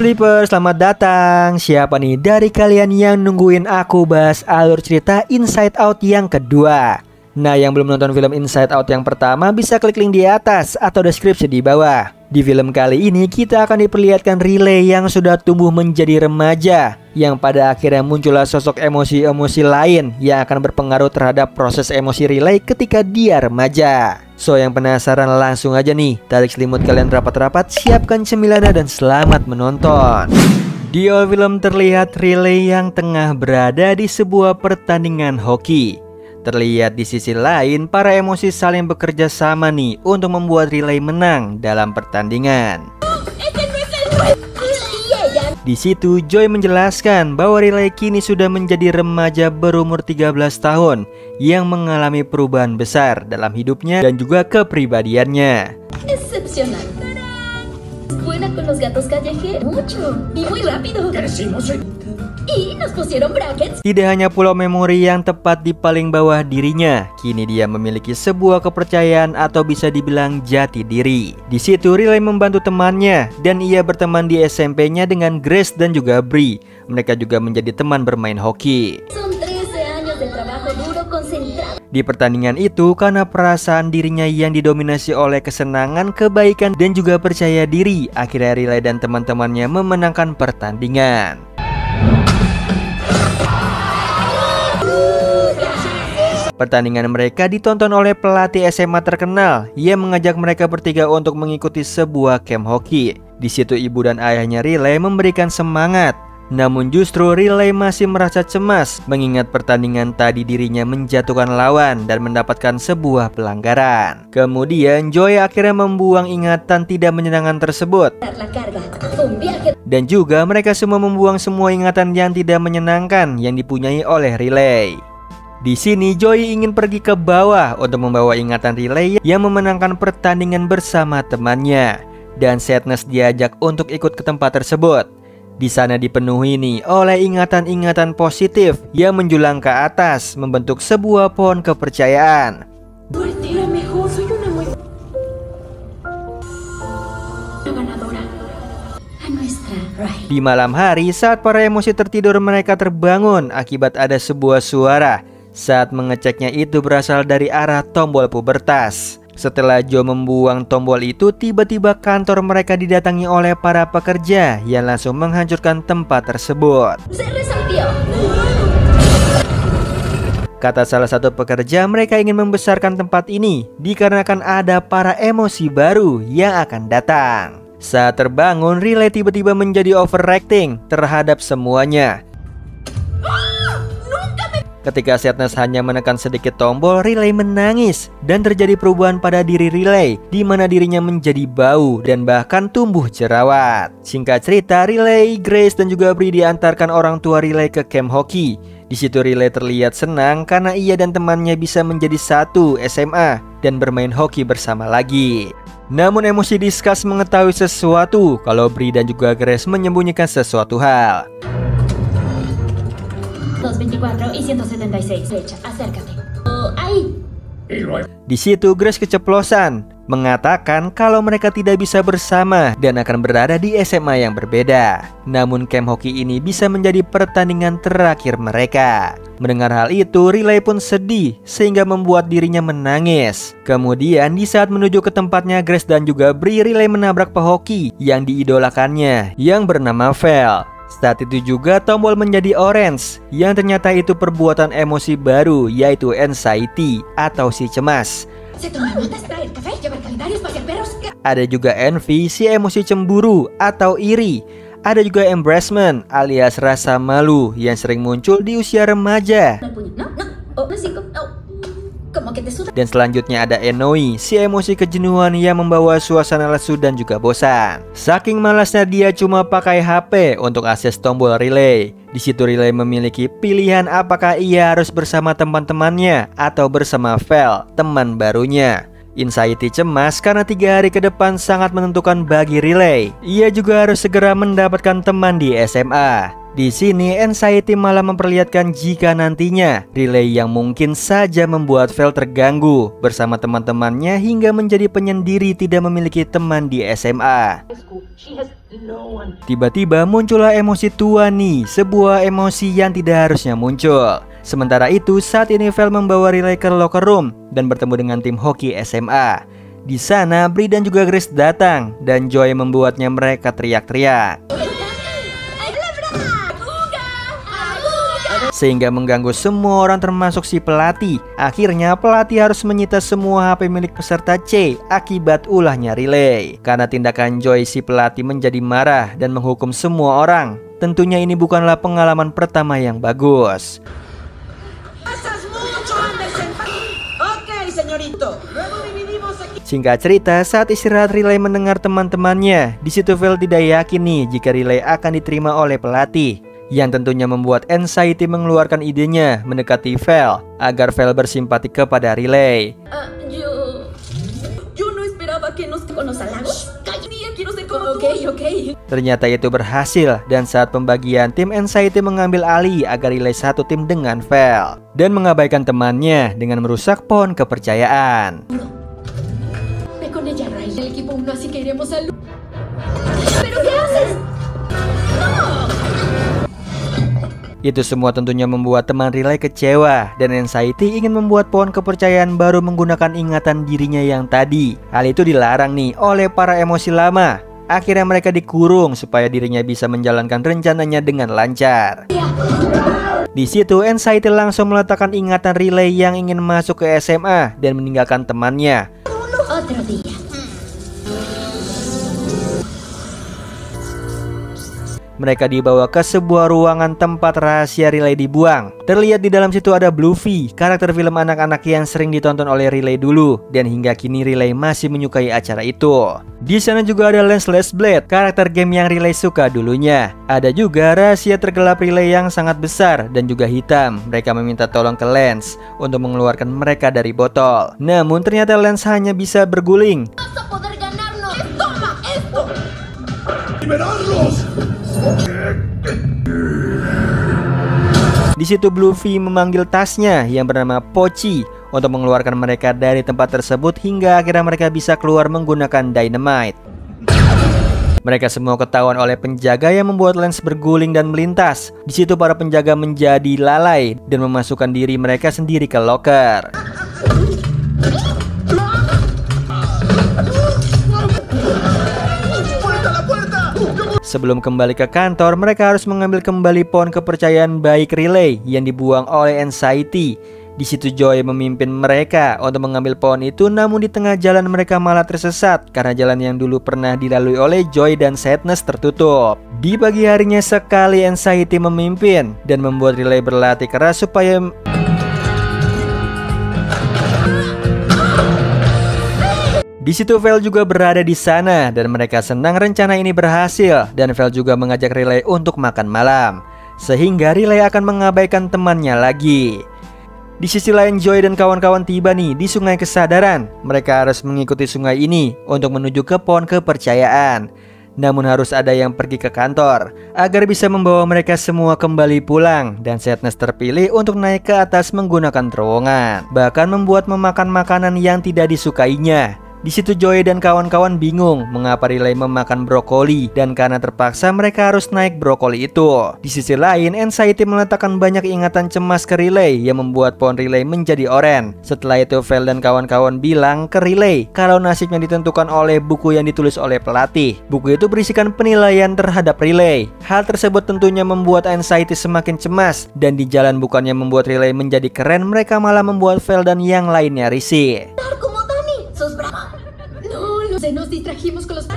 Sleeper, selamat datang. Siapa nih dari kalian yang nungguin aku bahas alur cerita Inside Out yang kedua? Nah, yang belum nonton film Inside Out yang pertama bisa klik link di atas atau deskripsi di bawah. Di film kali ini kita akan diperlihatkan Riley yang sudah tumbuh menjadi remaja, yang pada akhirnya muncullah sosok emosi-emosi lain yang akan berpengaruh terhadap proses emosi Riley ketika dia remaja. So, yang penasaran langsung aja nih, tarik selimut kalian rapat-rapat, siapkan cemilannya dan selamat menonton. Di awal film terlihat Riley yang tengah berada di sebuah pertandingan hoki. Terlihat di sisi lain, para emosi saling bekerja sama nih untuk membuat Riley menang dalam pertandingan. Di situ Joy menjelaskan bahwa Riley kini sudah menjadi remaja berumur 13 tahun yang mengalami perubahan besar dalam hidupnya dan juga kepribadiannya. Excepcional. Buena con los gatos callejeros. Mucho. Y muy rápido. Y nos pusieron brackets. Tidak hanya pulau memori yang tepat di paling bawah dirinya, kini dia memiliki sebuah kepercayaan atau bisa dibilang jati diri. Di situ Riley membantu temannya dan ia berteman di SMP-nya dengan Grace dan juga Bree. Mereka juga menjadi teman bermain hoki. Di pertandingan itu, karena perasaan dirinya yang didominasi oleh kesenangan, kebaikan, dan juga percaya diri, akhirnya Riley dan teman-temannya memenangkan pertandingan. Pertandingan mereka ditonton oleh pelatih SMA terkenal yang mengajak mereka bertiga untuk mengikuti sebuah camp hoki. Di situ ibu dan ayahnya Riley memberikan semangat. Namun justru Riley masih merasa cemas mengingat pertandingan tadi dirinya menjatuhkan lawan dan mendapatkan sebuah pelanggaran. Kemudian Joy akhirnya membuang ingatan tidak menyenangkan tersebut. Dan juga mereka semua membuang semua ingatan yang tidak menyenangkan yang dipunyai oleh Riley. Di sini Joy ingin pergi ke bawah untuk membawa ingatan Riley yang memenangkan pertandingan bersama temannya. Dan Sadness diajak untuk ikut ke tempat tersebut. Di sana dipenuhi nih oleh ingatan-ingatan positif yang menjulang ke atas membentuk sebuah pohon kepercayaan. Di malam hari saat para emosi tertidur, mereka terbangun akibat ada sebuah suara. Saat mengeceknya itu berasal dari arah tombol pubertas. Setelah Joe membuang tombol itu, tiba-tiba kantor mereka didatangi oleh para pekerja yang langsung menghancurkan tempat tersebut. Kata salah satu pekerja, mereka ingin membesarkan tempat ini dikarenakan ada para emosi baru yang akan datang. Saat terbangun, Riley tiba-tiba menjadi overacting terhadap semuanya. Ketika Sadness hanya menekan sedikit tombol, Riley menangis dan terjadi perubahan pada diri Riley, di mana dirinya menjadi bau dan bahkan tumbuh jerawat. Singkat cerita, Riley, Grace dan juga Bree diantarkan orang tua Riley ke camp hoki. Di situ Riley terlihat senang karena ia dan temannya bisa menjadi satu SMA dan bermain hoki bersama lagi. Namun emosi Discuss mengetahui sesuatu kalau Bree dan juga Grace menyembunyikan sesuatu hal. 224 y 176. Fecha, acércate. Ahí. Di situ Grace keceplosan, mengatakan kalau mereka tidak bisa bersama dan akan berada di SMA yang berbeda. Namun camp hoki ini bisa menjadi pertandingan terakhir mereka. Mendengar hal itu, Riley pun sedih sehingga membuat dirinya menangis. Kemudian di saat menuju ke tempatnya Grace dan juga Bree, Riley menabrak pehoki yang diidolakannya yang bernama Val. Saat itu juga tombol menjadi orange, yang ternyata itu perbuatan emosi baru, yaitu anxiety atau si cemas. Ada juga envy, si emosi cemburu atau iri. Ada juga embarrassment alias rasa malu yang sering muncul di usia remaja. Dan selanjutnya ada ennui, si emosi kejenuhan yang membawa suasana lesu dan juga bosan. Saking malasnya dia cuma pakai HP untuk akses tombol Riley. Di situ Riley memiliki pilihan apakah ia harus bersama teman-temannya atau bersama Val, teman barunya. Anxiety cemas karena 3 hari ke depan sangat menentukan bagi Riley. Ia juga harus segera mendapatkan teman di SMA. Di sini Anxiety malah memperlihatkan jika nantinya Riley yang mungkin saja membuat Vel terganggu bersama teman-temannya hingga menjadi penyendiri tidak memiliki teman di SMA. Tiba-tiba muncullah emosi tua nih, sebuah emosi yang tidak harusnya muncul. Sementara itu saat ini Vel membawa Riley ke locker room dan bertemu dengan tim hoki SMA. Di sana Bri dan juga Grace datang dan Joy membuatnya mereka teriak-teriak, sehingga mengganggu semua orang termasuk si pelatih. Akhirnya pelatih harus menyita semua HP milik peserta C akibat ulahnya Riley. Karena tindakan Joy, si pelatih menjadi marah dan menghukum semua orang. Tentunya ini bukanlah pengalaman pertama yang bagus. Singkat cerita, saat istirahat Riley mendengar teman-temannya. Di situ Vel tidak yakin nih jika Riley akan diterima oleh pelatih, yang tentunya membuat Anxiety mengeluarkan idenya mendekati Vel agar Vel bersimpati kepada Riley. Yo no esperaba que nos halagos. Quiero ser como tú. Okay. Ternyata itu berhasil dan saat pembagian tim Anxiety mengambil alih agar Riley satu tim dengan Vel dan mengabaikan temannya dengan merusak pohon kepercayaan. Ve con ella, Ray. El equipo 1, así que iremos al... ¿Pero qué haces? Itu semua tentunya membuat teman Riley kecewa dan Anxiety ingin membuat pohon kepercayaan baru menggunakan ingatan dirinya yang tadi. Hal itu dilarang nih oleh para emosi lama. Akhirnya mereka dikurung supaya dirinya bisa menjalankan rencananya dengan lancar. Di situ Anxiety langsung meletakkan ingatan Riley yang ingin masuk ke SMA dan meninggalkan temannya. Mereka dibawa ke sebuah ruangan tempat rahasia Riley dibuang. Terlihat di dalam situ ada Bluffy, karakter film anak-anak yang sering ditonton oleh Riley dulu, dan hingga kini Riley masih menyukai acara itu. Di sana juga ada Lance Blade, karakter game yang Riley suka dulunya. Ada juga rahasia tergelap Riley yang sangat besar dan juga hitam. Mereka meminta tolong ke Lance untuk mengeluarkan mereka dari botol. Namun ternyata Lance hanya bisa berguling. Di situ Bluffy memanggil tasnya yang bernama Pochi untuk mengeluarkan mereka dari tempat tersebut hingga akhirnya mereka bisa keluar menggunakan dynamite. Mereka semua ketahuan oleh penjaga yang membuat Lance berguling dan melintas. Di situ para penjaga menjadi lalai dan memasukkan diri mereka sendiri ke locker. Sebelum kembali ke kantor, mereka harus mengambil kembali pohon kepercayaan baik Riley yang dibuang oleh Anxiety. Di situ Joy memimpin mereka untuk mengambil pohon itu, namun di tengah jalan mereka malah tersesat karena jalan yang dulu pernah dilalui oleh Joy dan Sadness tertutup. Di pagi harinya sekali Anxiety memimpin dan membuat Riley berlatih keras supaya di situ Vel juga berada di sana dan mereka senang rencana ini berhasil, dan Vel juga mengajak Riley untuk makan malam sehingga Riley akan mengabaikan temannya lagi. Di sisi lain Joy dan kawan-kawan tiba nih di Sungai Kesadaran. Mereka harus mengikuti sungai ini untuk menuju ke pohon kepercayaan. Namun harus ada yang pergi ke kantor agar bisa membawa mereka semua kembali pulang, dan Sadness terpilih untuk naik ke atas menggunakan terowongan, bahkan membuat memakan makanan yang tidak disukainya. Di situ Joy dan kawan-kawan bingung mengapa Riley memakan brokoli, dan karena terpaksa mereka harus naik brokoli itu. Di sisi lain Anxiety meletakkan banyak ingatan cemas ke Riley yang membuat pohon Riley menjadi oranye. Setelah itu Vel dan kawan-kawan bilang ke Riley kalau nasibnya ditentukan oleh buku yang ditulis oleh pelatih. Buku itu berisikan penilaian terhadap Riley. Hal tersebut tentunya membuat Anxiety semakin cemas, dan di jalan bukannya membuat Riley menjadi keren, mereka malah membuat Vel dan yang lainnya risih. Nos distrajimos con los...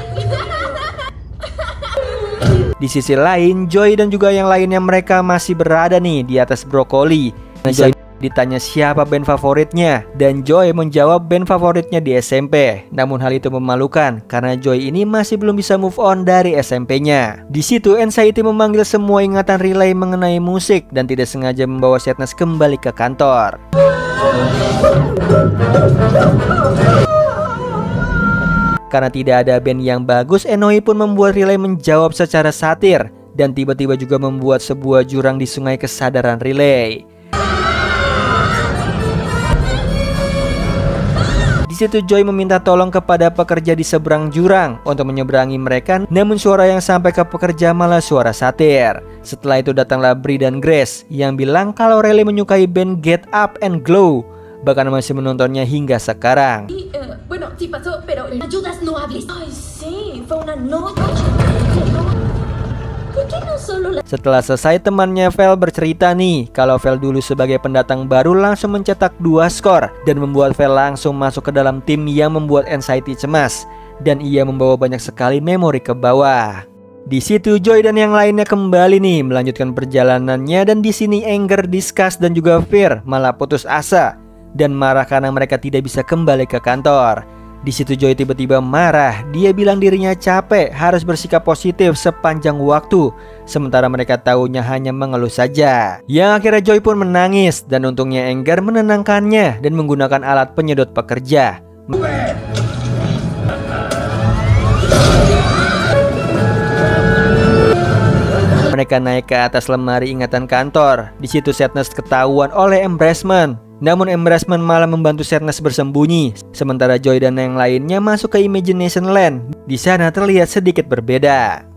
Di sisi lain Joy dan juga yang lainnya mereka masih berada nih di atas brokoli. Joy ditanya siapa band favoritnya, dan Joy menjawab band favoritnya di SMP. Namun hal itu memalukan karena Joy ini masih belum bisa move on dari SMP-nya. Di situ Anxiety memanggil semua ingatan Riley mengenai musik dan tidak sengaja membawa Sadness kembali ke kantor. Karena tidak ada band yang bagus, Enoy pun membuat Riley menjawab secara satir dan tiba-tiba juga membuat sebuah jurang di sungai kesadaran Riley. Di situ Joy meminta tolong kepada pekerja di seberang jurang untuk menyeberangi mereka, namun suara yang sampai ke pekerja malah suara satir. Setelah itu datanglah Brie dan Grace yang bilang kalau Riley menyukai band Get Up and Glow, bahkan masih menontonnya hingga sekarang. Bueno, sí pasó, pero ayudas, no hables. Ay, sí, fue una noche. Setelah selesai, temannya Vel bercerita nih kalau Vel dulu sebagai pendatang baru langsung mencetak 2 skor dan membuat Vel langsung masuk ke dalam tim yang membuat Anxiety cemas, dan ia membawa banyak sekali memori ke bawah. Di situ Joy dan yang lainnya kembali nih melanjutkan perjalanannya, dan di sini Anger, Disgust dan juga Fear malah putus asa dan marah karena mereka tidak bisa kembali ke kantor. Di situ Joy tiba-tiba marah. Dia bilang dirinya capek harus bersikap positif sepanjang waktu, sementara mereka tahunya hanya mengeluh saja. Yang akhirnya Joy pun menangis, dan untungnya Anger menenangkannya dan menggunakan alat penyedot pekerja. Mereka naik ke atas lemari ingatan kantor. Di situ Sadness ketahuan oleh Embracement. Namun Embracement malah membantu Sadness bersembunyi, sementara Joy dan yang lainnya masuk ke Imagination Land. Di sana terlihat sedikit berbeda.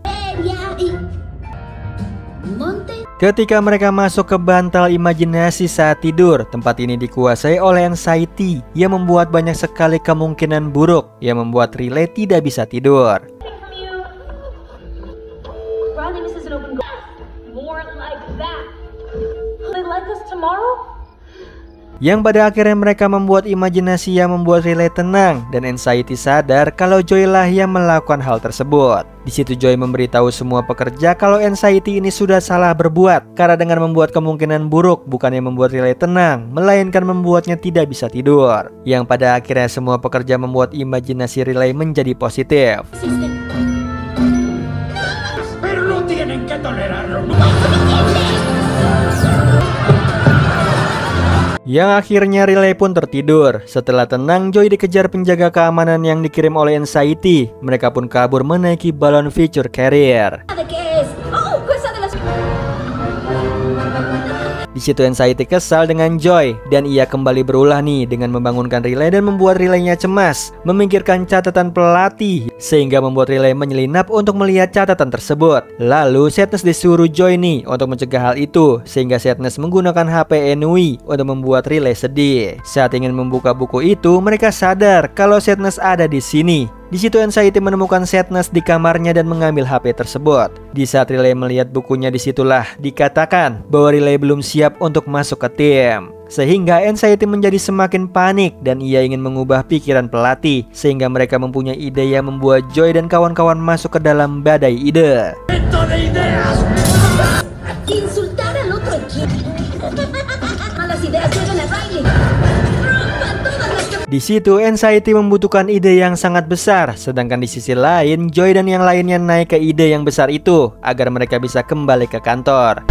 Ketika mereka masuk ke bantal imajinasi saat tidur, tempat ini dikuasai oleh Anxiety yang membuat banyak sekali kemungkinan buruk yang membuat Riley tidak bisa tidur. Yang pada akhirnya mereka membuat imajinasi yang membuat Riley tenang, dan Anxiety sadar kalau Joy lah yang melakukan hal tersebut. Di situ Joy memberitahu semua pekerja kalau Anxiety ini sudah salah berbuat, karena dengan membuat kemungkinan buruk bukannya membuat Riley tenang, melainkan membuatnya tidak bisa tidur. Yang pada akhirnya semua pekerja membuat imajinasi Riley menjadi positif. Yang akhirnya Riley pun tertidur. Setelah tenang, Joy dikejar penjaga keamanan yang dikirim oleh Anxiety. Mereka pun kabur menaiki balon Future Carrier. Di situ Anxiety kesal dengan Joy, dan ia kembali berulah nih dengan membangunkan Riley dan membuat Riley-nya cemas, memikirkan catatan pelatih, sehingga membuat Riley menyelinap untuk melihat catatan tersebut. Lalu Sadness disuruh Joy nih untuk mencegah hal itu, sehingga Sadness menggunakan HP Ennui untuk membuat Riley sedih. Saat ingin membuka buku itu, mereka sadar kalau Sadness ada di sini. Di situ Anxiety menemukan Sadness di kamarnya dan mengambil HP tersebut. Di saat Riley melihat bukunya, disitulah dikatakan bahwa Riley belum siap untuk masuk ke tim. Sehingga Anxiety menjadi semakin panik dan ia ingin mengubah pikiran pelatih, sehingga mereka mempunyai ide yang membuat Joy dan kawan-kawan masuk ke dalam badai ide. Insultar al otro equipo. Malas ideas llegan a Riley. Di situ Anxiety membutuhkan ide yang sangat besar, sedangkan di sisi lain Joy dan yang lainnya naik ke ide yang besar itu agar mereka bisa kembali ke kantor.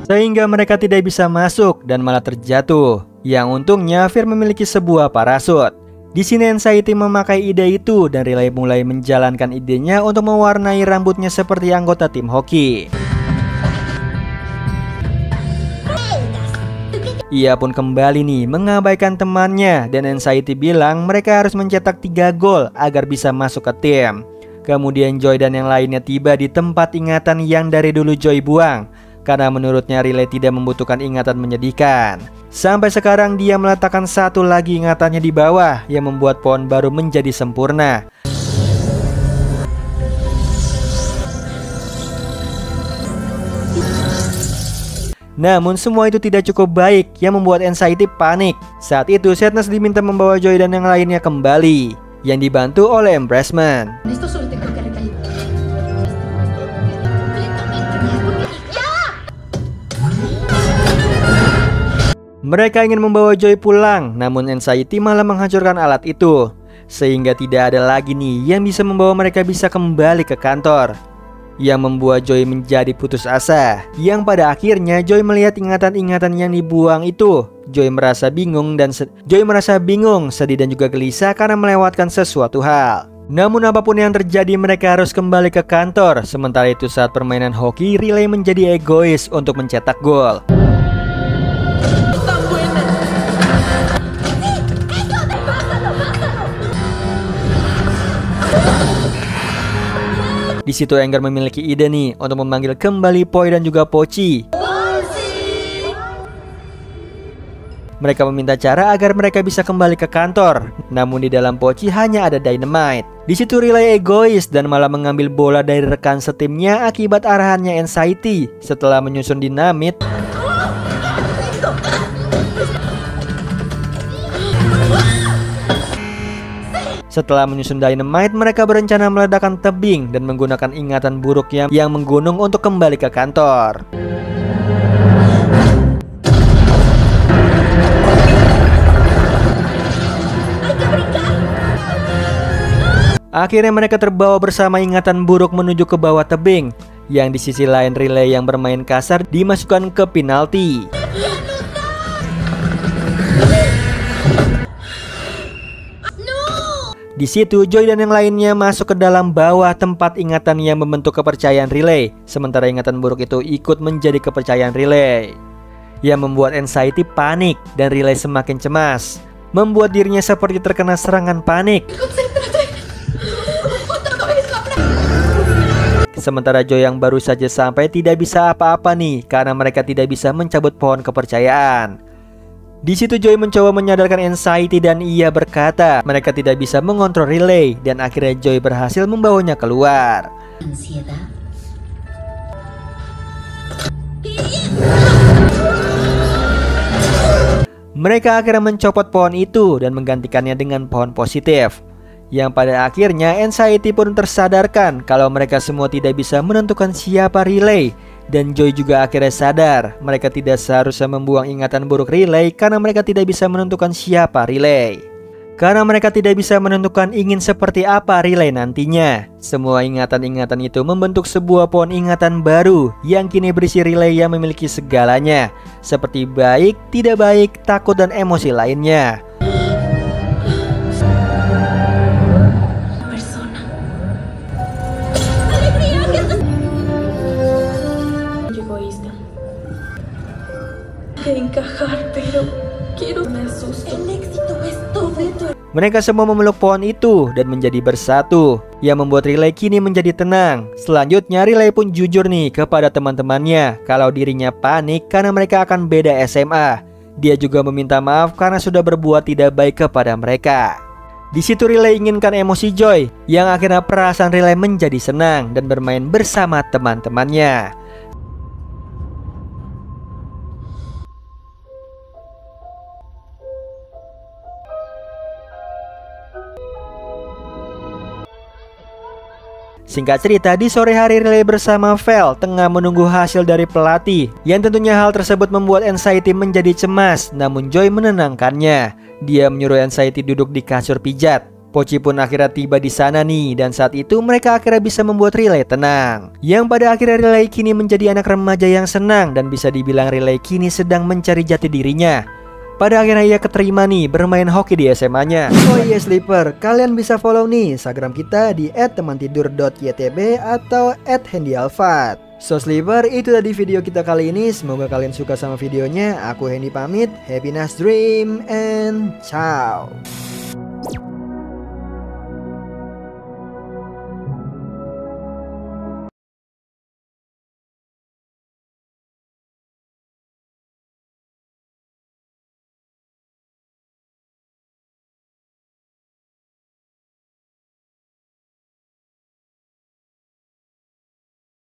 Sehingga mereka tidak bisa masuk dan malah terjatuh. Yang untungnya Fear memiliki sebuah parasut. Di sini Anxiety memakai ide itu dan Riley mulai menjalankan idenya untuk mewarnai rambutnya seperti anggota tim hoki. Ia pun kembali nih mengabaikan temannya, dan Anxiety bilang mereka harus mencetak 3 gol agar bisa masuk ke tim. Kemudian Joy dan yang lainnya tiba di tempat ingatan yang dari dulu Joy buang, karena menurutnya Riley tidak membutuhkan ingatan menyedihkan. Sampai sekarang dia meletakkan satu lagi ingatannya di bawah yang membuat pohon baru menjadi sempurna. Namun semua itu tidak cukup baik yang membuat Anxiety panik. Saat itu Sadness diminta membawa Joy dan yang lainnya kembali, yang dibantu oleh Embracement. Mereka ingin membawa Joy pulang, namun Anxiety malah menghancurkan alat itu, sehingga tidak ada lagi nih yang bisa membawa mereka bisa kembali ke kantor. yang membuat Joy menjadi putus asa. Yang pada akhirnya Joy melihat ingatan-ingatan yang dibuang itu. Joy merasa bingung, sedih dan juga gelisah karena melewatkan sesuatu hal. Namun apapun yang terjadi, mereka harus kembali ke kantor. Sementara itu saat permainan hoki, Riley menjadi egois untuk mencetak gol. Di situ Anger memiliki ide nih untuk memanggil kembali Poi dan juga Pochi. Mereka meminta cara agar mereka bisa kembali ke kantor. Namun di dalam Pochi hanya ada dynamite. Di situ Riley egois dan malah mengambil bola dari rekan setimnya akibat arahannya Anxiety. Setelah menyusun dinamit, dynamite, mereka berencana meledakkan tebing dan menggunakan ingatan buruk yang menggunung untuk kembali ke kantor. Akhirnya mereka terbawa bersama ingatan buruk menuju ke bawah tebing. Yang di sisi lain Riley yang bermain kasar dimasukkan ke penalti. Di situ Joy dan yang lainnya masuk ke dalam bawah tempat ingatan yang membentuk kepercayaan Riley. Sementara ingatan buruk itu ikut menjadi kepercayaan Riley, yang membuat Anxiety panik dan Riley semakin cemas, membuat dirinya seperti terkena serangan panik. Sementara Joy yang baru saja sampai tidak bisa apa-apa nih karena mereka tidak bisa mencabut pohon kepercayaan. Di situ Joy mencoba menyadarkan Anxiety dan ia berkata mereka tidak bisa mengontrol Riley, dan akhirnya Joy berhasil membawanya keluar. Mereka akhirnya mencopot pohon itu dan menggantikannya dengan pohon positif. Yang pada akhirnya Anxiety pun tersadarkan kalau mereka semua tidak bisa menentukan siapa Riley. Dan Joy juga akhirnya sadar mereka tidak seharusnya membuang ingatan buruk Riley karena mereka tidak bisa menentukan siapa Riley. Karena mereka tidak bisa menentukan ingin seperti apa Riley nantinya. Semua ingatan-ingatan itu membentuk sebuah pohon ingatan baru yang kini berisi Riley yang memiliki segalanya, seperti baik, tidak baik, takut, dan emosi lainnya. Mereka semua memeluk pohon itu dan menjadi bersatu, yang membuat Riley kini menjadi tenang. Selanjutnya Riley pun jujur nih kepada teman-temannya kalau dirinya panik karena mereka akan beda SMA. Dia juga meminta maaf karena sudah berbuat tidak baik kepada mereka. Di situ Riley inginkan emosi Joy, yang akhirnya perasaan Riley menjadi senang dan bermain bersama teman-temannya. Singkat cerita, di sore hari Riley bersama Vel tengah menunggu hasil dari pelatih, yang tentunya hal tersebut membuat Anxiety menjadi cemas. Namun Joy menenangkannya. Dia menyuruh Anxiety duduk di kasur pijat. Pochi pun akhirnya tiba di sana nih, dan saat itu mereka akhirnya bisa membuat Riley tenang. Yang pada akhirnya Riley kini menjadi anak remaja yang senang, dan bisa dibilang Riley kini sedang mencari jati dirinya. Pada akhirnya ia keterima nih bermain hoki di SMA-nya. Oh iya Sleeper, kalian bisa follow nih Instagram kita di @temantidur.ytb atau @handyalfat. So Sleeper, itu tadi video kita kali ini. Semoga kalian suka sama videonya. Aku Hendy pamit. Happy nice dream and ciao.